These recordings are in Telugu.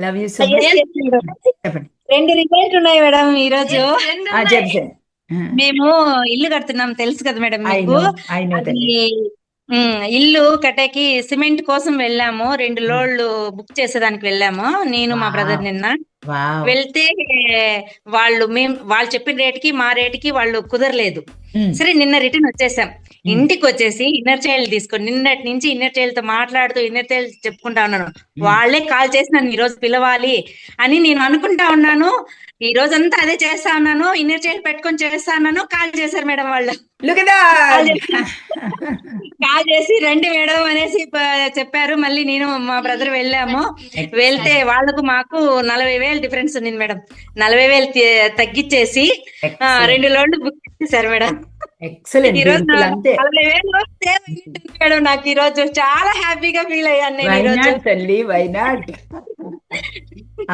Love you so yes much. Yes madam. చెప్పండి. 2 రిజల్ట్ ఉన్నాయి మేడం ఈ రోజు. చెప్పు. మేము ఇల్లు కడుతున్నాం, తెలుసు కదా మేడం ఐ మీకు. నో, ఐ నో అది తల్లి. ఇల్లు కట్టేకి సిమెంట్ కోసం వెళ్ళాము. 2 ఉమ్, లోడ్లు బుక్ చేసేదానికి వెళ్ళాము, నేను మా బ్రదర్ వావ్. నిన్న. వావ్. వెళ్తే వాళ్ళు చెప్పిన రేటుకి మా రేటుకి వాళ్ళు కుదరలేదు. ఉమ్, సరే నిన్న రిటర్న్ వచ్చేసాం. ఉమ్, ఇంటికి వచ్చేసి ఇన్నర్ చైల్డ్ తీసుకొని నిన్నటి నుంచి ఇన్నర్ చైల్డ్ తో మాట్లాడుతూ ఇన్నర్ చైల్డ్ చెప్పుకుంటా ఉన్నాను. ఉమ్. వాళ్ళే కాల్ చేసి నన్ను ఈ రోజు పిలవాలి అని నేను అనుకుంటా ఉన్నాను. ఈ రోజంతా అదే చేస్తా ఉన్నాను, ఇన్నర్ చైల్డ్ పెట్టుకొని చేస్తా ఉన్నాను. కాల్ చేశారు మేడం వాళ్ళు. Look at call that. చేసి కాల్ చేసి రండి మేడం అనేసి చెప్పారు. మళ్ళీ నేను మా బ్రదర్ వెళ్ళాము. వెళ్తే ఎక్సలెంట్. వాళ్ళకు మాకు 40,000 డిఫరెన్స్ ఉంది మేడం. 40,000 తగ్గించేసి ఎక్సలెంట్. 2 లోన్లు బుక్ చేశారు మేడం. ఎక్సలెంట్ ఈ రోజు బ్యూటిఫుల్ అంతే. 40,000 సేవ్ అయ్యింటుంది మేడం. నాకు ఈ రోజు చాలా హ్యాపీగా ఫీల్ అయ్యాను నేను ఈ రోజు. వైనాట్ తల్లి, వైనాట్.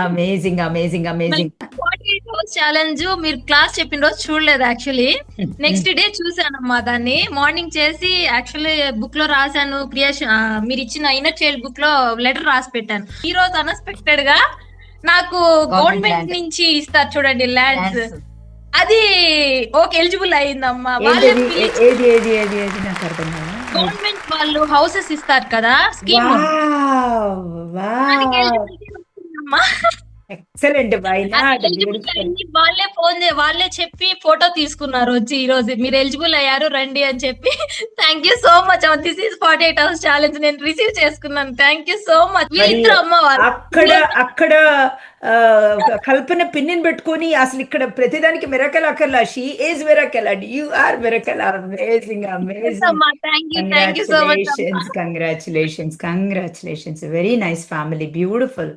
అమేజింగ్, అమేజింగ్, మళ్ళీ అమేజింగ్. 48 hours ఛాలెంజ్ మీరు క్లాస్ చెప్పిన రోజు చూడలేదు యాక్చువల్లీ. నెక్స్ట్ డే చూసానమ్మా దాన్ని. మార్నింగ్ చేసి యాక్చువల్లీ బుక్ లో రాశాను క్రియేషన్, మీరు ఇచ్చిన ఇన్నర్ చైల్డ్ బుక్ లో లెటర్ రాసి పెట్టాను. ఈ రోజు అన్ఎక్స్పెక్టెడ్ గా నాకు గవర్నమెంట్ land. నుంచి ఇస్తారు చూడండి ల్యాండ్స్, అది ఓకే ఎలిజిబుల్ అయిందమ్మా. వాళ్ళే ఏంటది? పిలిచి ఏది ఏది ఏది ఏది నాకు అర్థం కాదు. గవర్నమెంట్ వాళ్ళు హౌసెస్ ఇస్తారు కదా స్కీమ్, వావ్, దానికి వావ్. ఎలిజిబిలిటీ వచ్చిందమ్మా. Excellent, why not, eligible beautiful. అయింది. వాళ్ళే చెప్పి ఫోటో తీసుకున్నారు వచ్చి ఈ రోజు మీరు ఎలిజిబుల్ అయ్యారు రండి అని చెప్పి. Thank you so much. This is 48 hours challenge నేను రిసీవ్ చేసుకున్నాను. Thank you so much. మరి వీళ్ళిద్దరు అమ్మ వాళ్ళు. అక్కడ అక్కడ కల్పన పిన్నిని పెట్టుకొని అసలు ఇక్కడ ప్రతిదానికి మిరకల్ అక్కర్లా. She is miracle and you are miracle. Amazing, amazing. అమ్మా థ్యాంక్ యూ సో మచ్ అమ్మా. Congratulations, congratulations, congratulations. Very nice family, beautiful.